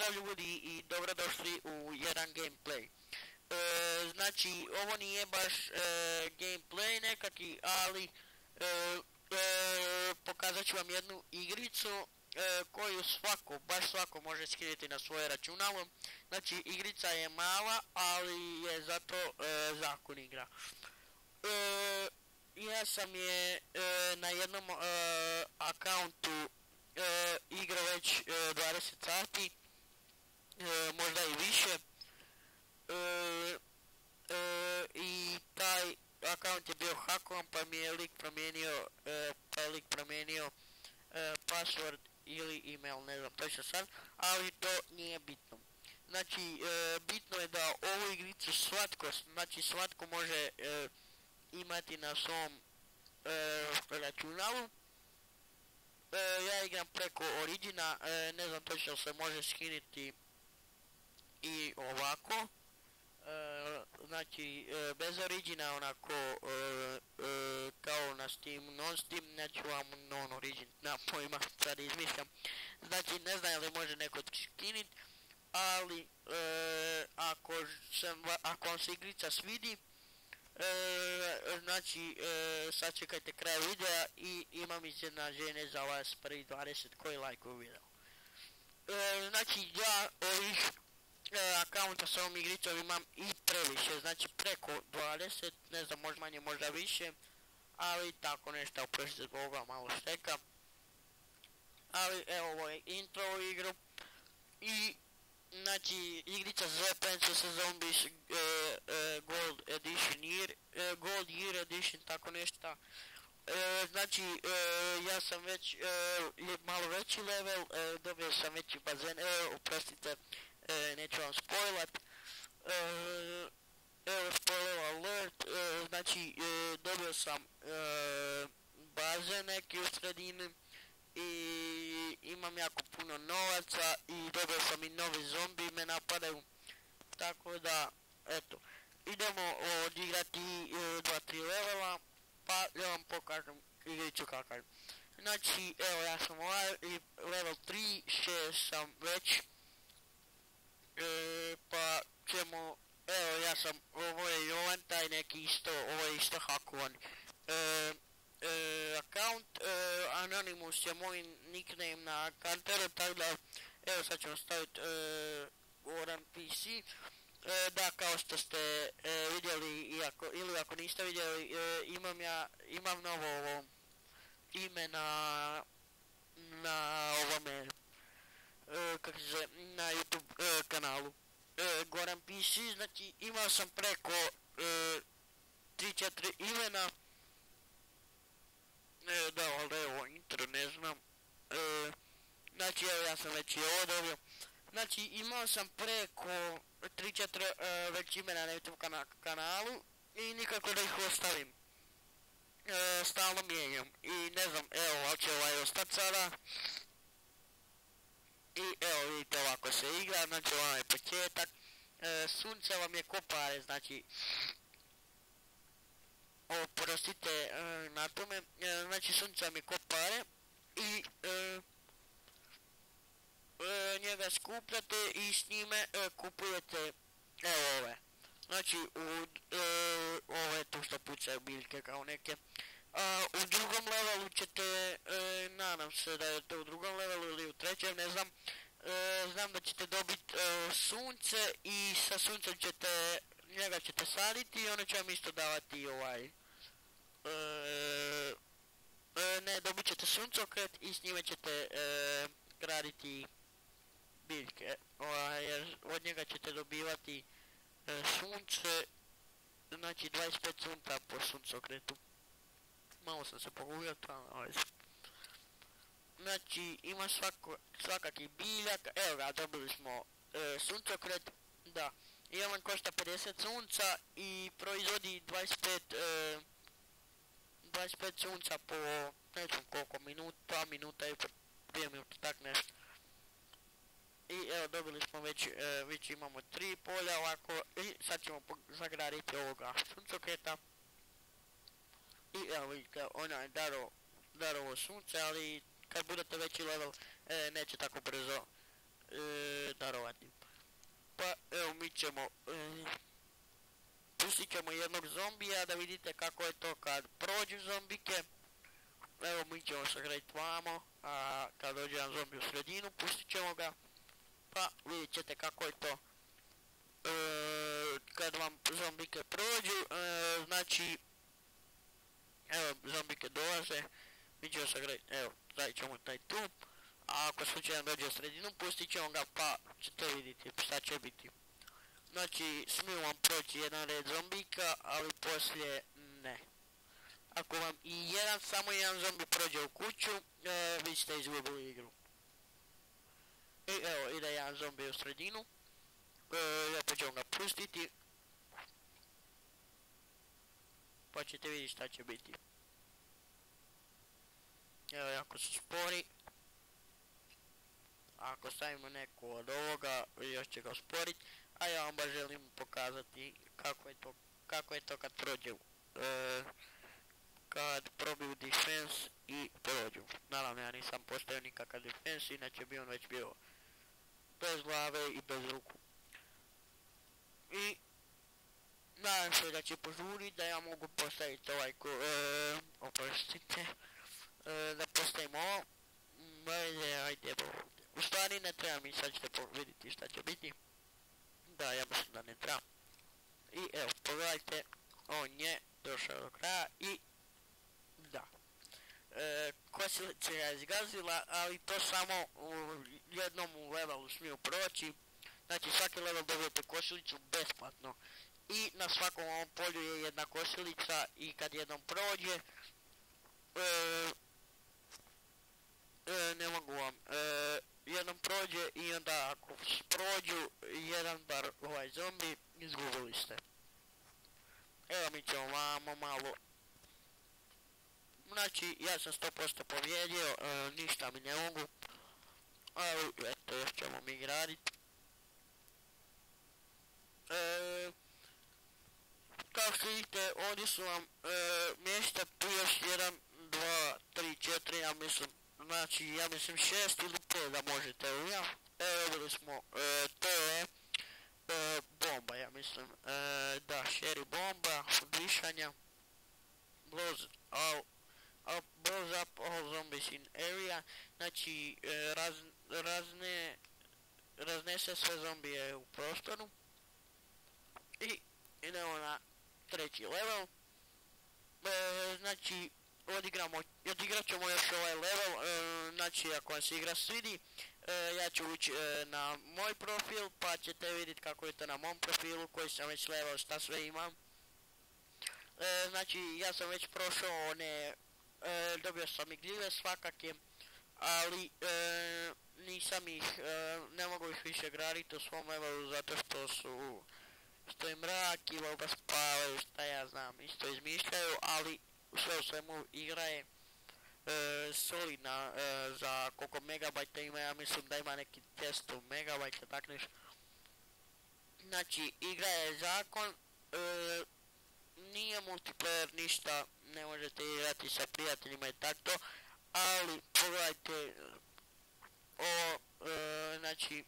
Pozdrav ljudi i dobrodošli u jedan gameplay. Znači, ovo nije baš gameplay nekaki, ali pokazat ću vam jednu igricu koju baš svako može skinuti na svoje računalo. Znači, igrica je mala, ali je zato zakon igra. Ja sam je na jednom akauntu igrao već 20 sati, možda i više, i taj akaunt je bio hakovan pa mi je lik promijenio password ili email, ne znam točno sad, ali to nije bitno. Znači, bitno je da ovu igricu svatko može imati na svom računalu. Ja igram preko Origina, ne znam točno se može skinuti i ovako. Znači, bez Origina onako kao na Steam, non-Steam, znači vam non-Origin, na pojma, sad izmišljam. Znači, ne znam li može neko skinit, ali ako vam se igrica svidi, znači sačekajte kraj videa i imam iznenađenje za vas prvi 20 koji lajkuju video. Znači, ja ovih akaunta sa ovom igricom imam i previše, znači preko 20, ne znam, možda manje, možda više, ali tako nešto, oprosti zbog ovoga malo šteka. Ali evo, ovo je intro u igru i znači igrica za Plants vs Zombies Gold Year Edition, tako nešto. Znači, ja sam već malo veći level, dobio sam veći bazen, oprostite, neću vam spoilat. Evo, spoiler alert, znači dobio sam bazen neki u sredini i imam jako puno novaca i dobio sam i novi zombi me napadaju, tako da eto, idemo odigrati 2-3 levela pa ja vam pokažem igricu kakav. Znači, evo, ja sam level 3, 6 sam već, pa ćemo, evo, ja sam, ovo je Jovan, taj neki isto, ovo je isto hakovan account, Anonymous je moj nickname na Kanteru, tako da, evo, sad ćemo staviti Goran PC, da, kao što ste vidjeli, ili ako niste vidjeli, imam novo ime na ovome, kako se zove, na YouTube kanalu, Goran PC, znači imao sam preko 3-4 imena, da, ali evo, intro ne znam, znači evo, ja sam već i ovo dobio. Znači, imao sam preko 3-4 već imena na YouTube kanalu i nikako da ih ostavim. Stalno mijenjam i ne znam, evo, ali će ovaj ostati sada. I evo, vidite, ovako se igra, znači ovaj je početak. Sunce vam je kopare, znači, oprostite na tome, znači sunce vam je kopare i njega skupljate i s njime kupujete, evo ove. Znači, ove tu što pucaju biljke kao neke. U drugom levelu ćete, nadam se da je to u drugom levelu ili u trećem, ne znam. Znam da ćete dobiti sunce i sa suncem njega ćete saditi i ono će vam isto davati ne, dobit ćete suncokret i s njime ćete graditi biljke, jer od njega ćete dobivati sunce, znači 25 sunca po suncokretu. Malo sam se pogubio, ali znači ima svakakih biljaka, evo ga, dobili smo suncokret, da, i on košta 50 sunca i proizvodi 25 sunca po, ne znam koliko minuta i 2 minuta, tak nešto. I evo, dobili smo već imamo 3 polja ovako i sad ćemo zagraditi ovoga suncokreta. I evo vidite, ona je daro ovo sunce, ali kad budete veći level neće tako brzo darovati. Pa evo mi ćemo, pustit ćemo jednog zombija da vidite kako je to kad prođu zombike. Evo mi ćemo sagraditi vamo, a kad dođe jedan zombi u sredinu pustit ćemo ga. Pa vidjet ćete kako je to kad vam zombike prođu, znači evo zombike dolaze, mi ćemo sagraditi, evo stavit ćemo taj tu, a ako slučajno dođe u sredinu pustit ćemo ga pa ćete vidjeti šta će biti. Znači smiju vam proći jedan red zombika, ali poslije ne. Ako vam i samo jedan zombi prođe u kuću, vi ste izgubili igru. I evo ide jedan zombi u sredinu, lijepo ćemo ga pustiti, pa ćete vidjeti šta će biti. Evo jako su spori, ako stavimo neko od ovoga još će ga usporiti, a ja vam baš želim pokazati kako je to kad prođu, kad probiju defense i prođu. Naravno ja nisam postavio nikakav defense, inače bi on već bio bez glave i bez ruku. I nadam se da će požuriti da ja mogu postaviti ovaj oprostite, da postavim ovo. Ajde, u stvari ne treba mi, sad ćete vidjeti šta će biti. Da, ja mislim da ne treba. I evo, pogledajte, on je došao do kraja i da. Kosilica ga je izgazila, ali to samo u jednom levelu smiju proći. Znači svaki level dobijete kosilicu besplatno. I na svakom ovom polju je jedna kosilica i kad jednom prođe, ne mogu vam, jednom prođe i onda ako prođu jedan bar ovaj zombi, izgubili ste. Evo mi ćemo vamo malo. Znači ja sam 100% pobjedio, ništa mi ne mogu. Ali eto još ćemo mi graditi. Kao što vidite ovdje su vam mjesta tu još 1, 2, 3, 4, ja mislim. Znači ja mislim 6 ili 5 da možete uvijek. Evo vidjeli smo, to je bomba ja mislim, da, sherry bomba, odvišanja, blows up all zombies in area, znači raznese sve zombije u prostoru. I idemo na treći level, znači odigrat ćemo još ovaj level, znači ako vam se igra svidi, ja ću ući na moj profil pa ćete vidjeti kako je to na mom profilu koji sam već level, šta sve imam. Znači ja sam već prošao one, dobio sam i gljive svakake, ali nisam ih, ne mogu ih više graditi u svom levelu zato što je mrak i valjda spavaju, šta ja znam, isto izmišljaju, ali sve u svemu igra je solidna, za koliko megabajta ima, ja mislim da ima neki 200 megabajta, tak nešto. Znači igra je zakon, nije multiplayer ništa, ne možete igrati sa prijateljima i tako, ali pogledajte ovo, znači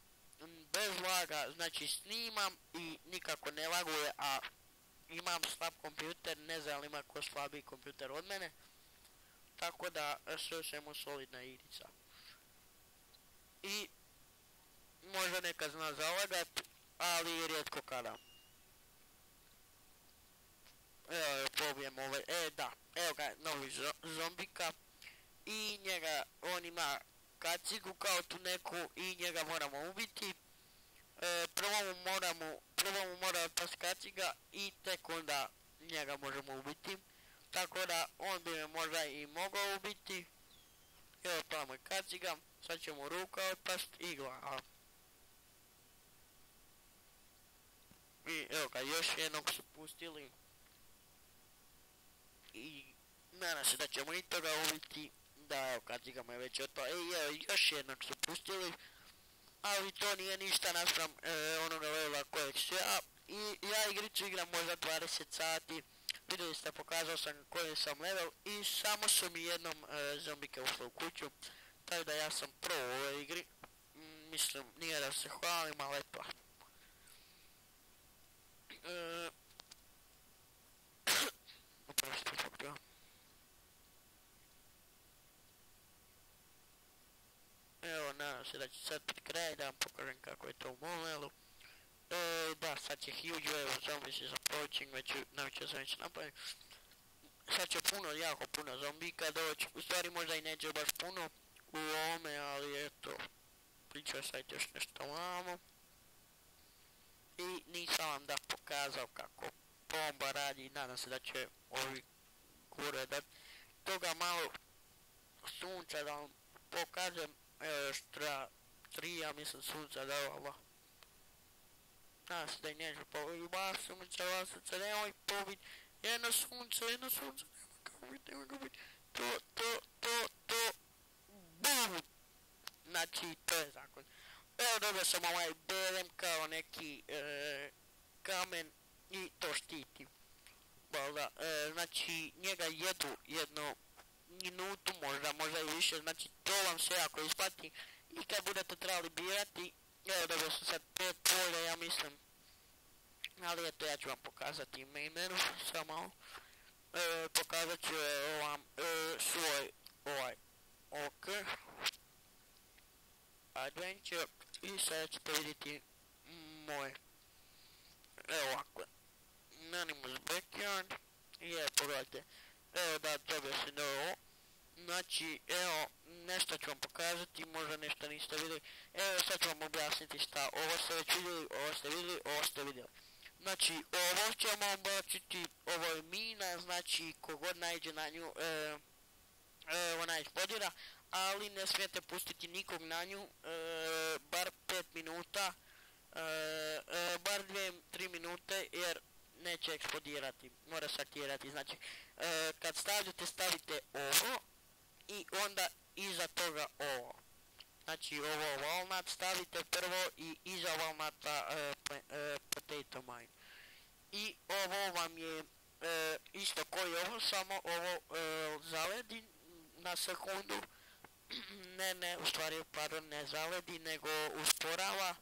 bez laga, znači snimam i nikako ne laguje, a imam slab kompjuter, ne znam li ima ko slabiji kompjuter od mene, tako da sve u svemu solidna igrica. I možda neka zna zalagat, ali rijetko kada. Evo pobijem ovaj, da, evo ga novi zombika i njega, on ima kacigu kao tu neku i njega moramo ubiti. Prvo mu mora otpast kaciga i tek onda njega možemo ubiti. Tako da on bi me možda i mogao ubiti. Evo tamo je kaciga, sad će mu ruka otpast i glava. I evo ga, još jednog su pustili. I nadam se da ćemo i toga ubiti. Da, evo kaciga me već otpao. Evo još jednog su pustili. Ali to nije ništa naspram onoga levela kojeg se ja igricu igram možda 20 sati. Vidjeli ste, pokazao sam koji sam level i samo su mi jednom zombike ušle u kuću. Tako da ja sam pro u ovoj igri. Mislim mislim, nije da se hvalim, ali eto. Oprosti zbog toga. Evo, nadam se da će sad pred kraj da vam pokažem kako je to u Monelu. Da, sad će huge wave zombi se započin, naučio sam već napravim. Sad će jako puno zombika doći, u stvari možda i neće baš puno u ovome, ali eto, pričao sam još nešto vamo. I nisam vam da pokazao kako bomba radi, nadam se da će ovi kure dat toga malo sunca da vam pokažem. Evo još treba 3, ja mislim sunca da je ovo. Nadam se da i neće pobiti, vas sunca, nemoj pobiti, jedno sunce, nema ga biti, to, BUM! Znači, to je zakon. Evo dobio sam ovaj berem kao neki kamen i to štiti. Bolda, znači njega jedu jednu minutu možda i više, znači to vam se jako isplati i kad budete trebali birati, evo dobio sam sad 5 polja, ja mislim, ali eto ja ću vam pokazati imenu, samo pokazat ću vam svoj ovaj adventure i sad ćete vidjeti moj, evo ovako, Anonymous Backyard i evo pogledajte, evo da dobio sam ovo, znači evo nešto ću vam pokazati, možda nešto niste vidjeli, evo sad ću vam objasniti šta, ovo ste već vidjeli, ovo ste vidjeli. Znači ovo ćemo baciti, ovo je mina, znači kogod najde na nju, ona eksplodira, ali ne smijete pustiti nikog na nju, bar 5 minuta, bar 2-3 minute jer neće eksplodirati, mora se aktivirati, znači kad stavite ovo i onda iza toga ovo. Znači ovo walnut stavite prvo i iza walnuta potato mine. I ovo vam je isto koji ovo, samo ovo zaledi na sekundu, u stvari, pardon, ne zaledi, nego usporava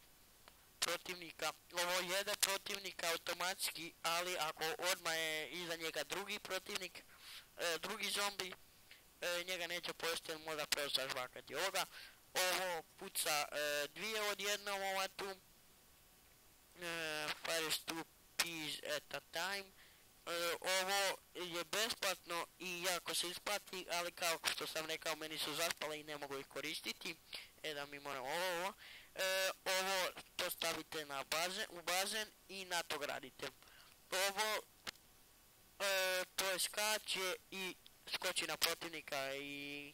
protivnika. Ovo jede protivnika automatski, ali ako odmah je iza njega drugi protivnik, drugi zombi, njega neće pojesti jer mora prvo sažvakati ovoga. Ovo puca dvije odjednom, ova tu, fires 2 peas at a time. Ovo je besplatno i jako se isplati, ali kao što sam rekao, meni su zaspale i ne mogu ih koristiti. Da mi moramo ovo. Ovo to stavite u bazen i na to gradite. Ovo to je skače i skoči na protivnika i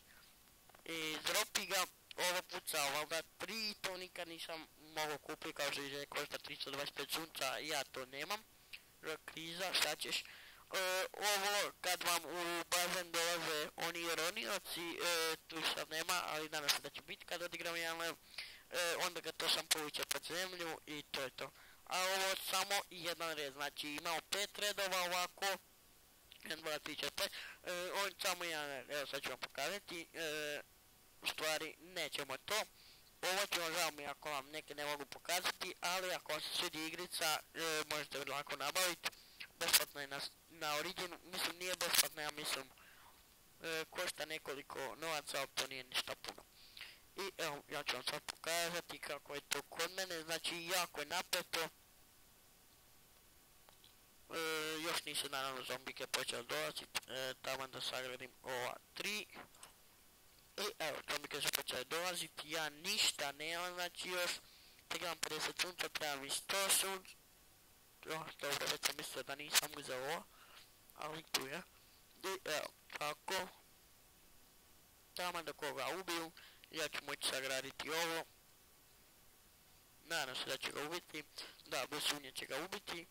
dropi ga. Ovo puca ovoga 3, to nikad nisam mogao kupiti, kao što je košta 325 sunca, ja to nemam. Kriza, šta ćeš? Ovo kad vam u bazen dolaze oni ronioci, tu sad nema, ali nadam se da će biti kad odigram jedan lev, onda ga to sam povuće pod zemlju i to je to. A ovo samo jedan red, znači imamo 5 redova ovako, 1, 2, 3, 4, 5, on samo jedan red, evo sad ću vam pokazati, u stvari nećemo to. Ovo ću vam, žao mi ako vam neke ne mogu pokazati, ali ako vam se svidi igrica, možete lako nabaviti. Besplatno je na Originu, mislim nije besplatno, ja mislim košta nekoliko novaca, ali to nije ništa puno. I evo, ja ću vam sad pokazati kako je to kod mene, znači jako je napeto. Još nisu naravno zombike počeli dolaziti, tamo da sagradim ova 3. I evo, zombike su počeli dolaziti, ja ništa nemam, znači još trebam 50 sunca, trebam mi 100 sunca. Dobro, već sam mislio da nisam uzeo ovo, ali tu je. I evo, tako. Tamo da koga ubiju, ja ću moći sagraditi ovo. Nadam se da će ga ubiti, da, bez sumnje će ga ubiti.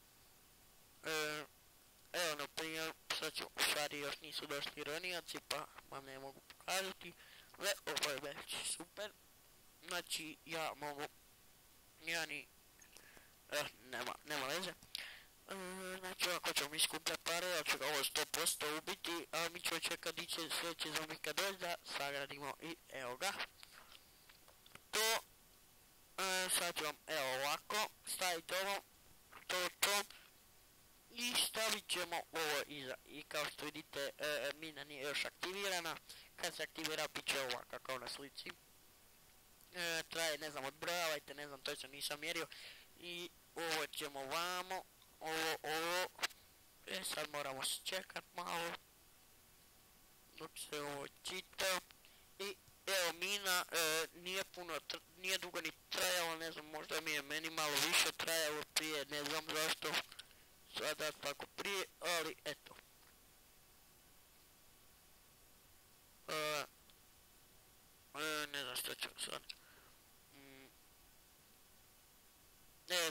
Evo, na primjer, sad ću, u stvari još nisu došli ronijaci, pa vam ne mogu pokazati. Ovo je već super, znači ja mogu, nema veze. Znači ovako ćemo mi skupljati pare, ja ću ga ovo 100% ubiti, a mi ćemo čekati će sljedeći zombika doći da sagradimo i evo ga. To, sad ću vam, evo ovako, staviti ovo, to, i stavit ćemo ovo iza. I kao što vidite, mina nije još aktivirana, kad se aktivira bit će ovaka kao na slici. Traje, ne znam, odbrojavajte, ne znam, točno nisam mjerio. I ovo ćemo vamo, ovo, sad moramo se čekat malo, dok se ovo čita. I evo mina, nije dugo ni trajalo, ne znam, možda mi je meni malo više trajalo prije, ne znam zašto, sada tako prije, ali eto. Ne znam što ću sad.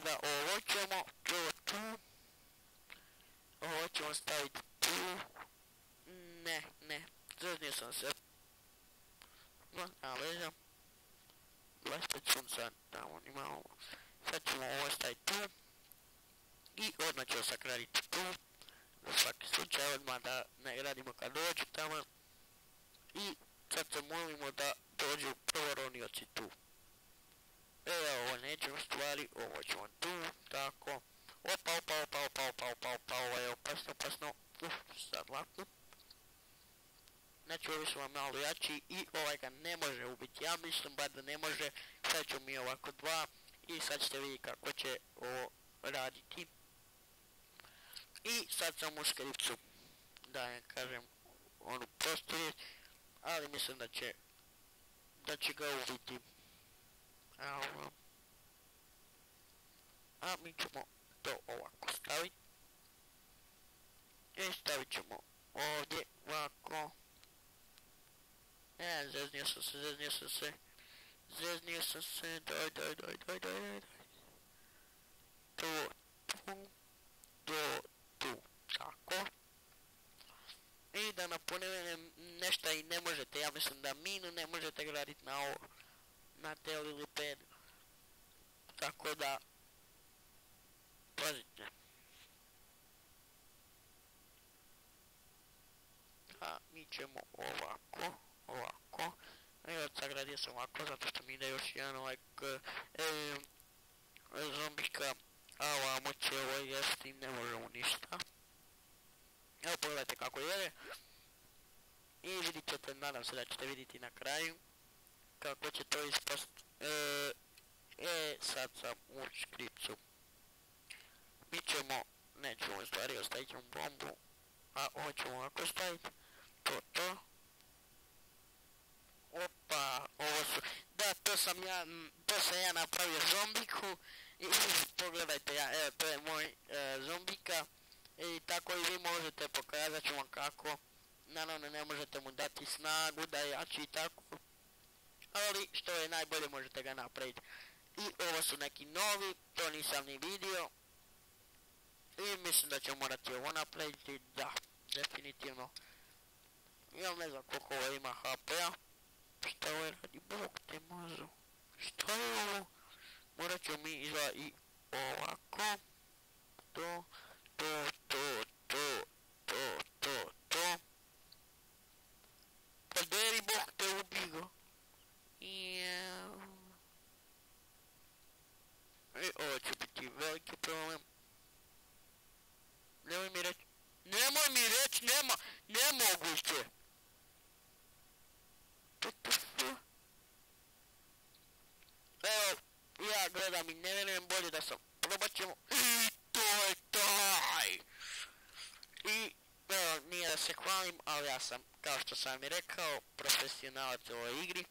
Da, ovo ćemo, tu, ovo ćemo staviti tu, ne, zeznio sam se. No, veza. 25 sunca, tamo imamo. Sad ćemo ovo staviti tu. I odmah ćemo sakraditi tu. Za svaki slučaj, odmah da ne gradimo kad dođu tamo. I sad se molimo da dođu prvo ronioci tu. Evo, ovo nećemo stvari, ovo ćemo tu, tako. Opa, ovo je opasno. Sad lako. Znači ovi su vam malo jači i ovaj ga ne može ubiti, ja mislim bar da ne može. Sad ću mi ovako dva i sad ćete vidjeti kako će ovo raditi. I sad sam u skripcu, da ne kažem onu prostoriju, ali mislim da će ga ubiti. Evo. A mi ćemo to ovako staviti. I stavit ćemo ovdje ovako. Zeznio sam se, daj. Tu, tako. I da napomenem nešto i ne možete, ja mislim da minu ne možete graditi na ovo, na teleliped. Tako da, pazite. A mi ćemo ovako. Evo, sagradio sam ovako, zato što mi ide još jedan zombika, a ovamo će ovo jesti, ne možemo ništa. Evo, pogledajte kako jede. I vidit ćete, nadam se da ćete vidjeti na kraju kako će to ispast. Sad sam u škripcu. Mi ćemo, nećemo u stvari, ostavit ćemo bombu, a ovo ćemo ovako staviti. To. Opa, ovo su, da, to sam ja napravio zombiku i pogledajte, evo, to je moj zombika i tako i vi možete, pokazat ću vam kako. Naravno ne možete mu dati snagu da je jači i tako, ali što je najbolje možete ga napraviti. I ovo su neki novi, to nisam ni vidio i mislim da ćemo morati ovo napraviti, da, definitivno. Ja ne znam koliko ovo ima HP-a. Šta ovo radi? Bog te mazu. Šta je ovo? Morat ću mi izva i ovako. To. Pa deri Bog te ubi ga. I ovo će biti veliki problem. Nemoj mi reći, nemoguće. Evo, ja gledam i ne vjerujem, bolje da sam. Probat ćemo. I to je taj. I, evo, nije da se hvalim, ali ja sam, kao što sam i rekao, profesionalac u ovoj igri.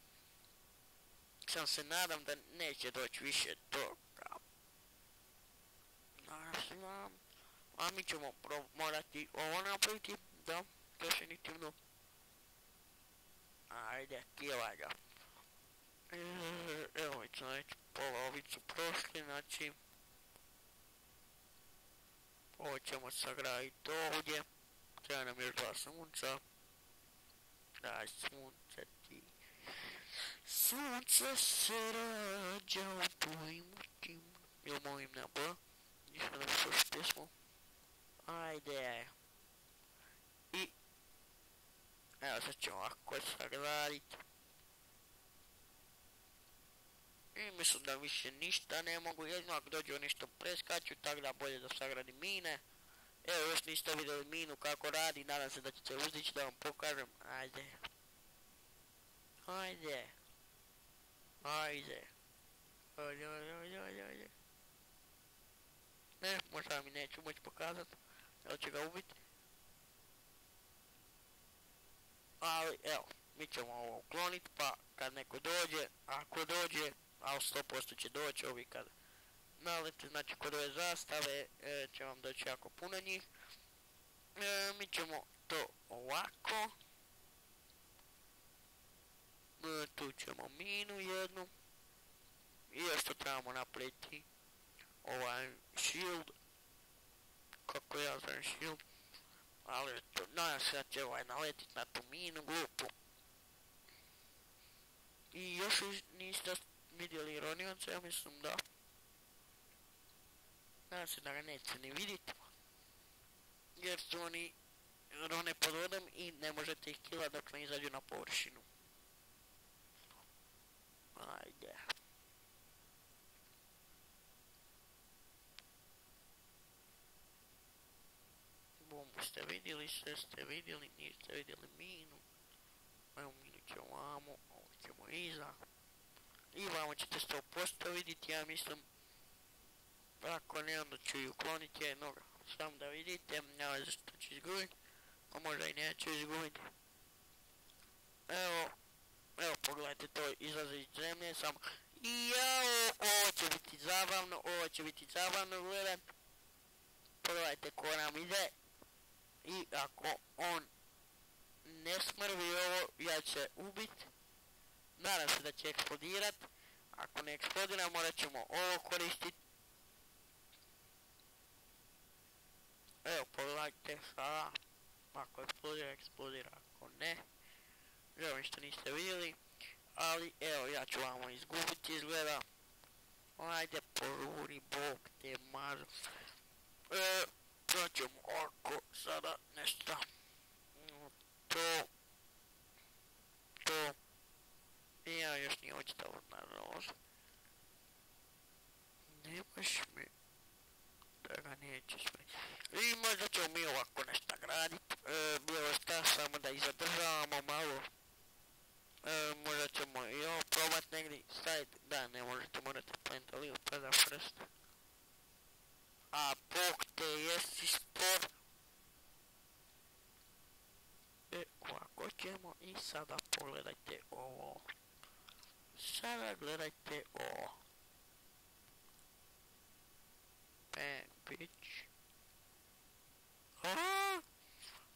Sam se nadam da neće doći više toga. A mi ćemo morati ovo napraviti, da, definitivno. Ajde, kivaj ga. Evo mi smo već polovicu prošli, znači. Ovo ćemo sagraditi ovdje. Treba nam još 2 sunca. Daj sunce ti. Sunce se rađa u tvojim očima. Ili mojim na B. Nisam da slušao pjesmu. Ajde. I evo sad ćemo ovako sagraditi. I mislim da više ništa ne mogu, jedino ako dođu nešto preskaču, tako da bolje da sagradim mine. Evo, još niste vidjeli minu kako radi, nadam se da ćete uzdići da vam pokažem. Ajde. Ajde. Ajde. Ajde. Ne, možda mi neću moći pokazat, jel će ga ubiti. Ali, evo, mi ćemo ovo ukloniti, pa kad neko dođe, ako dođe, a 100% će doći ovi kad nalete, znači kod ove zastave će vam doći jako puno njih. Mi ćemo to ovako. Tu ćemo minu jednu. I još to trebamo napraviti ovaj shield. Kako ja zovem shield. Ali to, nadam se da će ovaj naletit na tu minu glupu. I još niste vidjeli ironionca, ja mislim da. Nadam se da ga neće ni vidjeti. Jer su oni rone pod vodom i ne možete ih killat dok ne izađu na površinu. Ajde. Bombu ste vidjeli, sve ste vidjeli, niste vidjeli minu. Evo minu ćemo vamo, ovo ćemo iza. I vamo ćete 100% vidjeti, ja mislim. Ako ne, onda ću ju ukloniti jednog. Samo da vidite, nema zašto ću izgubiti. A možda i neću izgubiti. Evo, pogledajte, to izlaze iz zemlje, samo. I jao, ovo će biti zabavno gledat. Pogledajte ko nam ide. I ako on ne smrvi ovo, ja će ubit. Nadam se da će eksplodirat. Ako ne eksplodira, morat ćemo ovo koristiti. Evo, pogledajte sada. Ako eksplodira, ako ne. Želim što niste vidjeli. Ali, evo, ja ću vamo izgubiti izgleda. Ajde, požuri, bog te mažu. To ćemo ovako sada nešto. To. I ja još nije očitalo, nažalost. Nemaš mi da ga neće sve. I možda ćemo mi ovako nešto gradit. Bilo šta, samo da ih zadržavamo malo. Možda ćemo i ovo probat negdje staviti. Da, ne možete, morate plant olivu pa da prst. A bog te jesi spor. Ovako ćemo i sada pogledajte ovo. Sada gledajte ovo. Bang, bitch.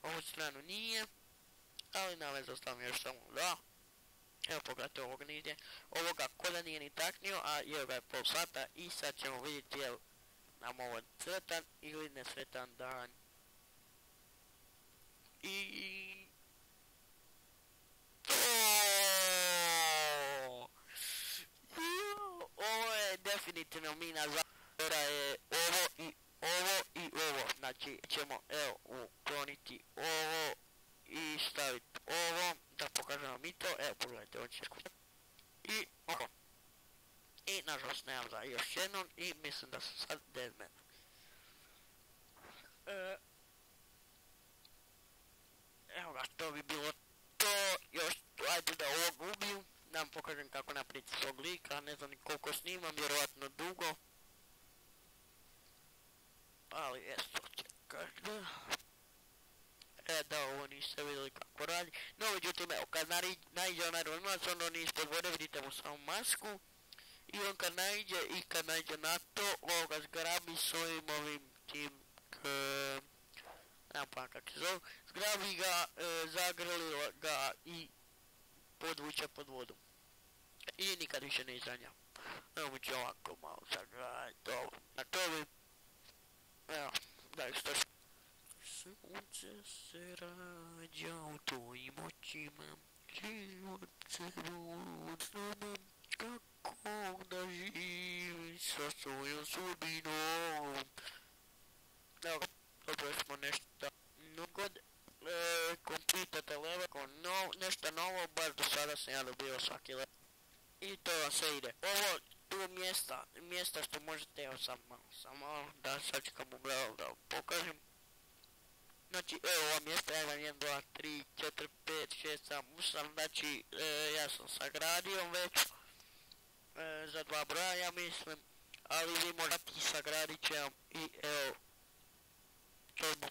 Ovu stranu nije. Ali na vez ostavim još samo da. Evo pogledajte ovog nigdje. Ovoga koda nije ni taknio, a evo ga je pol sata i sad ćemo vidjeti jel nam ovo sretan ili nesretan dan. I... Ovo je definitivno mina za... je ovo i ovo. Znači ćemo evo ukloniti ovo i staviti ovo da pokažemo mi to. Evo pogledajte, on će skupiti. I oko. I nažalost nemam za još jednom i mislim da sam sad deadman. Evo ga, to bi bilo to. Još ajde da ovog ubiju. Da vam pokažem kako napraviti svog lika. Ne znam ni koliko snimam, vjerovatno dugo. Ali jesu, čekaj. Da, ovo niste vidjeli kako radi. No, međutim, evo, kad naiđe onaj ronilac, onda on ispod vode, vidite mu samo masku. I on kad naiđe na to, ovo ga zgrabi svojim ovim tim, nemam pa kak se zove, zgrabi ga, zagrli ga i podvuče pod vodu. I nikad više ne izdanja. Evo mi ću ovako malo zagraditi ovo. Na to bi, evo, da li što sunce se rađa u tvojim očima, život se rucama, kako da živi sa svojom sudbinom. Evo, dobro smo nešto god komplitate level, nešto novo, baš do sada sam ja dobio svaki level. I to vam sve ide. Ovo tu mjesta što možete, evo samo da sačekam u glavu da pokažem. Znači, evo ova mjesta, evo 1, 2, 3, 4, 5, 6, 7, 8, znači, ja sam sagradio već, za 2 broja, ja mislim, ali vi možete sagradit će vam i evo, torbu.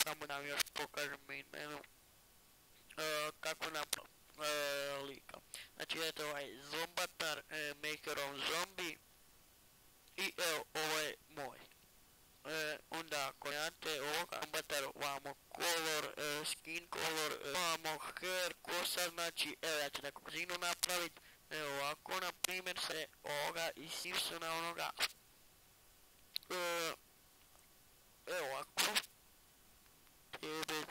Samo da vam još pokažem imenu, kako napravim lika. Znači, eto ovaj zombatar, maker of zombie, i evo, ovo je moj. Onda ako imate ovoga zombatar, ovamo color, skin color, ovamo hair, kosa, znači, evo ja ću neku brzinu napravit, evo ovako, na primjer, se ovoga i Simpsona onoga, evo ovako, tjebec,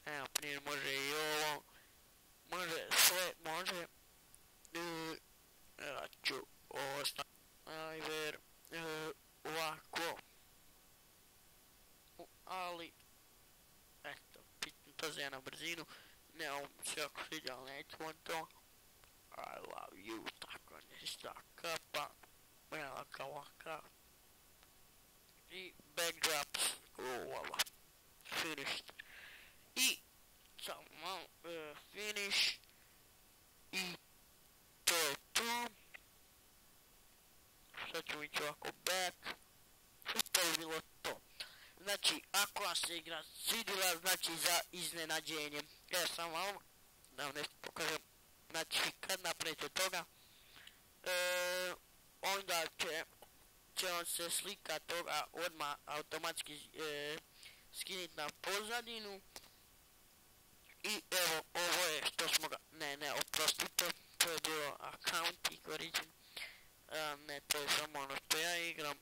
evo primjer, može i ovo, može sve, može, evo ću ovo staviti, ajver, ovako, ali, eto, pitam to za na brzinu, ne ovom se ako sviđa, ali nećemo to, I love you, tako nešto, kapa, evo kao ovakav, i backdrops, voila, finished, i samo finish, i to je to, sad ću ići ovako back, i to je bilo to. Znači, ako vam se igra svidila, znači za iznenađenje, evo samo malo, da vam nešto pokažem, znači kad napravite toga, onda će vam se slika toga odmah automatski skinit na pozadinu, i evo ovo je što smo ga, ne, oprostite, to je bilo account i origin, ne, to je samo ono što ja igram,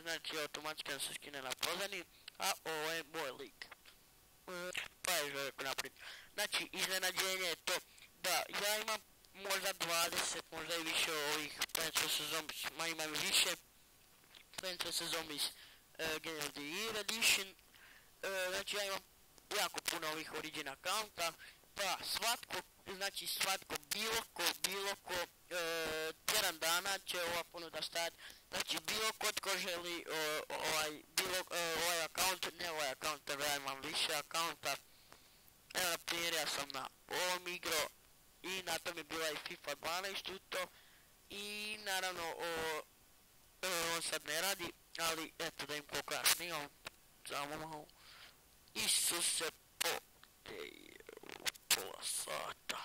znači automatski se skine na pozadini, a ovo je moj lik, pa je željko naprijed. Znači iznenađenje je to da ja imam možda 20, možda i više ovih Plants vs Zombies, imam više Plants vs Zombies Game of the Year Edition, znači ja imam jako puno ovih origin accounta, pa svatko bilo ko tjedan dana će ova ponuda stajati, znači bilo ko želi ovaj account, ne ovaj account, ja imam više accounta, evo na primjer ja sam na ovom igro i na tom je bila i FIFA 12 to, i naravno on sad ne radi, ali eto da im koliko ja snimam, samo malo, Isuse pola sata,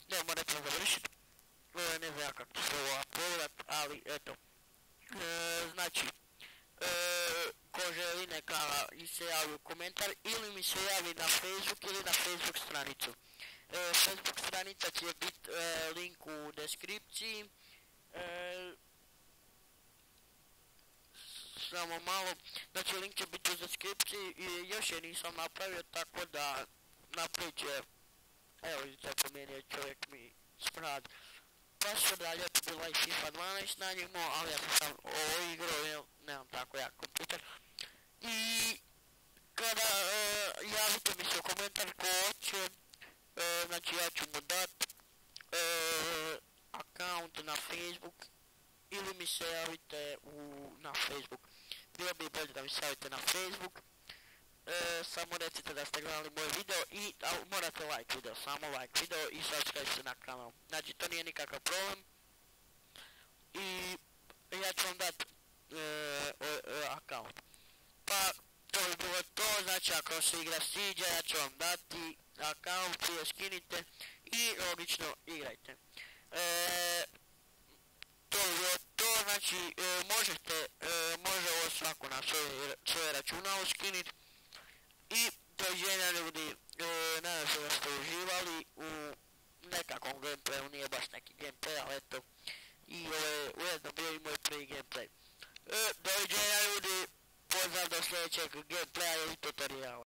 ne moram ćemo završit, ne znam ja kako se ovo pogledat, ali eto, znači, ko želi neka se javi u komentar ili mi se javi na Facebook ili na Facebook stranicu. Facebook stranica će biti link u deskripciji, samo malo, znači link će biti u deskripciji i još je nisam napravio, tako da napravit će, evo vidite promijenio čovjek mi sprad. Pa što dalje je bila i FIFA 12 na njemu, ali ja sam ovo igrao, jer nemam tako jak kompjuter. I kada javite mi se u komentar ko hoće, znači ja ću mu dat account na Facebook ili mi se javite na Facebook. Bilo bi bolje da mi se javite na Facebook. Samo recite da ste gledali moj video i morate like video, samo like video i subscribe se na kanal. Znači to nije nikakav problem. I ja ću vam dati account. Pa to bi bilo to, znači ako se igra sviđa ja ću vam dati account, je skinite i logično igrajte. To bi bilo to, znači može ovo svako na svoje računalo skinit. I doviđenja ljudi, nadam se da ste uživali u nekakvom gameplayu, nije baš neki gameplay, ali eto, i ovo je ujedno bio i moj prvi gameplay. Doviđenja ljudi, pozdrav do sljedećeg gameplaya ili tutoriala.